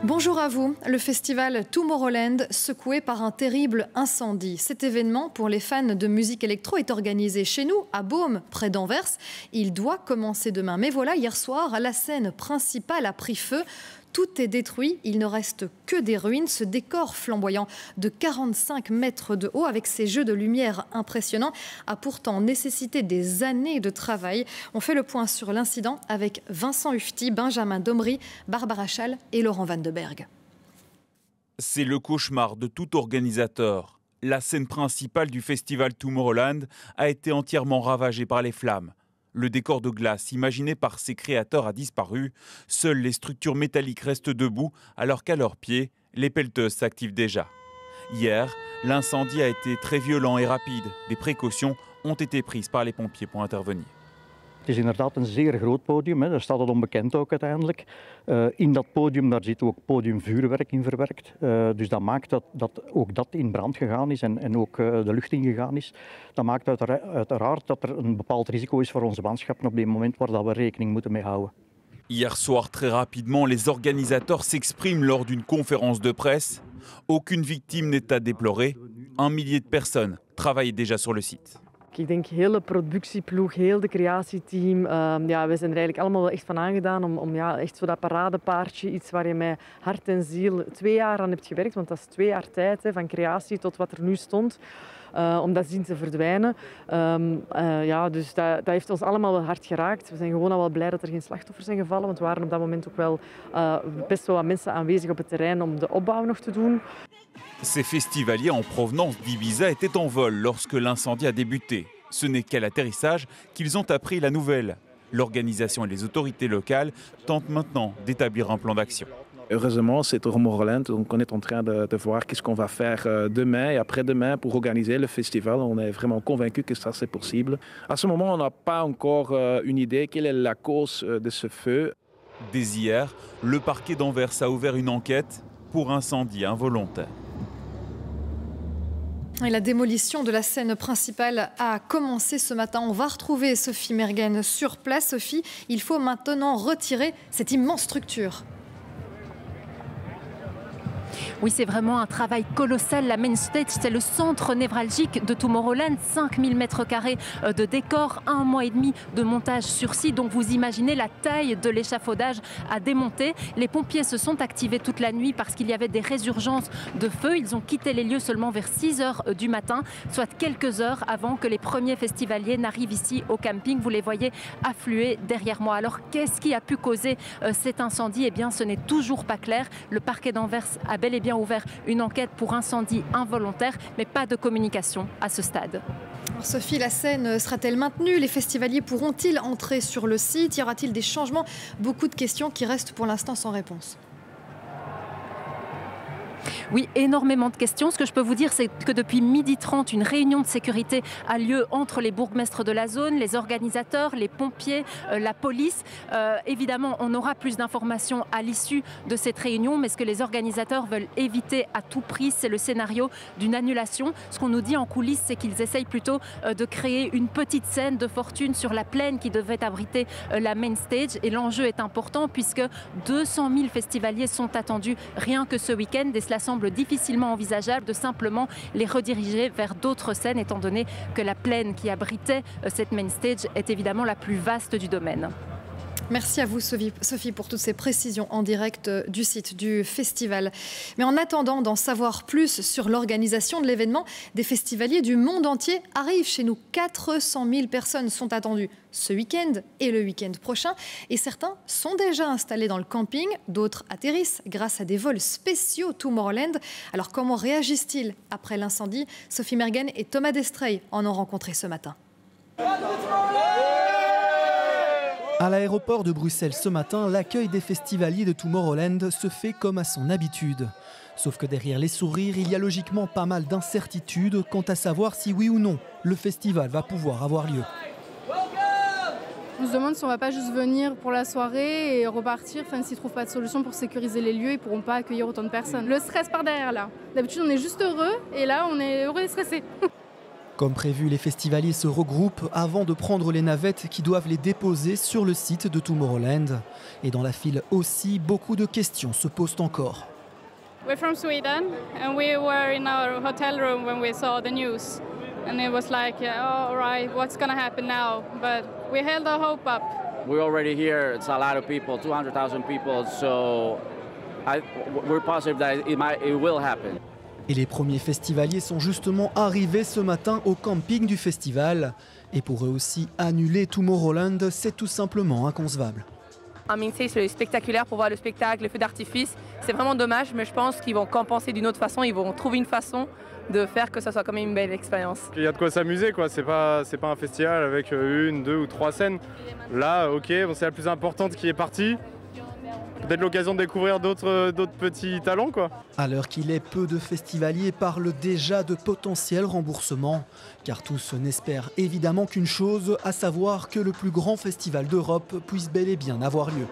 Bonjour à vous. Le festival Tomorrowland secoué par un terrible incendie. Cet événement pour les fans de musique électro est organisé chez nous, à Beaume, près d'Anvers. Il doit commencer demain. Mais voilà, hier soir, la scène principale a pris feu. Tout est détruit, il ne reste que des ruines. Ce décor flamboyant de 45 mètres de haut avec ses jeux de lumière impressionnants a pourtant nécessité des années de travail. On fait le point sur l'incident avec Vincent Ufti, Benjamin Domry, Barbara Schall et Laurent Van de Berg. C'est le cauchemar de tout organisateur. La scène principale du festival Tomorrowland a été entièrement ravagée par les flammes. Le décor de glace imaginé par ses créateurs a disparu. Seules les structures métalliques restent debout alors qu'à leurs pieds, les pelleteuses s'activent déjà. Hier, l'incendie a été très violent et rapide. Des précautions ont été prises par les pompiers pour intervenir. Het is inderdaad een zeer groot podium, daar staat het onbekend ook uiteindelijk. In dat podium daar zit ook podiumvuurwerk in verwerkt. Dus dat maakt dat ook dat in brand gegaan is en ook de lucht ingegaan is. Dat maakt uiteraard dat er een bepaald risico is voor onze manschappen op dit moment waar dat we rekening moeten mee houden. Hier soir, très rapidement, les organisateurs s'expriment lors d'une conférence de presse. Aucune victime n'est à déplorer. 1 millier de personnes travaillent déjà sur le site. Ik denk heel de productieploeg, heel de creatieteam, we zijn er eigenlijk allemaal wel echt van aangedaan om echt zo dat paradepaardje, iets waar je met hart en ziel 2 jaar aan hebt gewerkt, want dat is 2 jaar tijd van creatie tot wat er nu stond, om dat zien te verdwijnen. Dus dat heeft ons allemaal wel hard geraakt. We zijn gewoon al wel blij dat er geen slachtoffers zijn gevallen, want er waren op dat moment ook wel best wel wat mensen aanwezig op het terrein om de opbouw nog te doen. Ces festivaliers en provenance d'Ibiza étaient en vol lorsque l'incendie a débuté. Ce n'est qu'à l'atterrissage qu'ils ont appris la nouvelle. L'organisation et les autorités locales tentent maintenant d'établir un plan d'action. Heureusement, c'est Tomorrowland, donc on est en train de voir qu'est-ce qu'on va faire demain et après-demain pour organiser le festival. On est vraiment convaincus que ça c'est possible. À ce moment, on n'a pas encore une idée quelle est la cause de ce feu. Dès hier, le parquet d'Anvers a ouvert une enquête pour incendie involontaire. Et la démolition de la scène principale a commencé ce matin. On va retrouver Sophie Mergen sur place. Sophie, il faut maintenant retirer cette immense structure. Oui, c'est vraiment un travail colossal. La Main Stage, c'est le centre névralgique de Tomorrowland. 5000 mètres carrés de décor, 1 mois et demi de montage sur site. Donc vous imaginez la taille de l'échafaudage à démonter. Les pompiers se sont activés toute la nuit parce qu'il y avait des résurgences de feu. Ils ont quitté les lieux seulement vers 6 h du matin, soit quelques heures avant que les premiers festivaliers n'arrivent ici au camping. Vous les voyez affluer derrière moi. Alors qu'est-ce qui a pu causer cet incendie? Eh bien, ce n'est toujours pas clair. Le parquet d'Anvers a bel et bien ouvert une enquête pour incendie involontaire, mais pas de communication à ce stade. Alors Sophie, la scène sera-t-elle maintenue? Les festivaliers pourront-ils entrer sur le site? Y aura-t-il des changements? Beaucoup de questions qui restent pour l'instant sans réponse. Oui, énormément de questions. Ce que je peux vous dire, c'est que depuis 12h30, une réunion de sécurité a lieu entre les bourgmestres de la zone, les organisateurs, les pompiers, la police. Évidemment, on aura plus d'informations à l'issue de cette réunion, mais ce que les organisateurs veulent éviter à tout prix, c'est le scénario d'une annulation. Ce qu'on nous dit en coulisses, c'est qu'ils essayent plutôt de créer une petite scène de fortune sur la plaine qui devait abriter la Main Stage. Et l'enjeu est important puisque 200 000 festivaliers sont attendus rien que ce week-end. Et cela semble difficilement envisageable de simplement les rediriger vers d'autres scènes, étant donné que la plaine qui abritait cette Main Stage est évidemment la plus vaste du domaine. Merci à vous Sophie pour toutes ces précisions en direct du site du festival. Mais en attendant d'en savoir plus sur l'organisation de l'événement, des festivaliers du monde entier arrivent chez nous. 400 000 personnes sont attendues ce week-end et le week-end prochain. Et certains sont déjà installés dans le camping, d'autres atterrissent grâce à des vols spéciaux Tomorrowland. Alors comment réagissent-ils après l'incendie? Sophie Mergen et Thomas Destrey en ont rencontré ce matin. À l'aéroport de Bruxelles ce matin, l'accueil des festivaliers de Tomorrowland se fait comme à son habitude. Sauf que derrière les sourires, il y a logiquement pas mal d'incertitudes quant à savoir si oui ou non le festival va pouvoir avoir lieu. On se demande si on ne va pas juste venir pour la soirée et repartir. Enfin, s'ils ne trouvent pas de solution pour sécuriser les lieux, ils ne pourront pas accueillir autant de personnes. Le stress par derrière là. D'habitude on est juste heureux et là on est heureux et stressé. Comme prévu, les festivaliers se regroupent avant de prendre les navettes qui doivent les déposer sur le site de Tomorrowland. Et dans la file aussi, beaucoup de questions se posent encore. We're from Sweden and we were in our hotel room when we saw the news. And it was like, oh, all right, what's going to happen now? But we held our hope up. We're already here. It's a lot of people, 200,000 people. So we're positive that it will happen. Et les premiers festivaliers sont justement arrivés ce matin au camping du festival. Et pour eux aussi, annuler Tomorrowland, c'est tout simplement inconcevable. C'est spectaculaire pour voir le spectacle, le feu d'artifice. C'est vraiment dommage, mais je pense qu'ils vont compenser d'une autre façon. Ils vont trouver une façon de faire que ça soit quand même une belle expérience. Il y a de quoi s'amuser, quoi. C'est pas un festival avec une, deux ou trois scènes. Là, ok, c'est la plus importante qui est partie. Peut-être l'occasion de découvrir d'autres petits talents, quoi. À l'heure qu'il est, peu de festivaliers parlent déjà de potentiels remboursements. Car tous n'espèrent évidemment qu'une chose, à savoir que le plus grand festival d'Europe puisse bel et bien avoir lieu.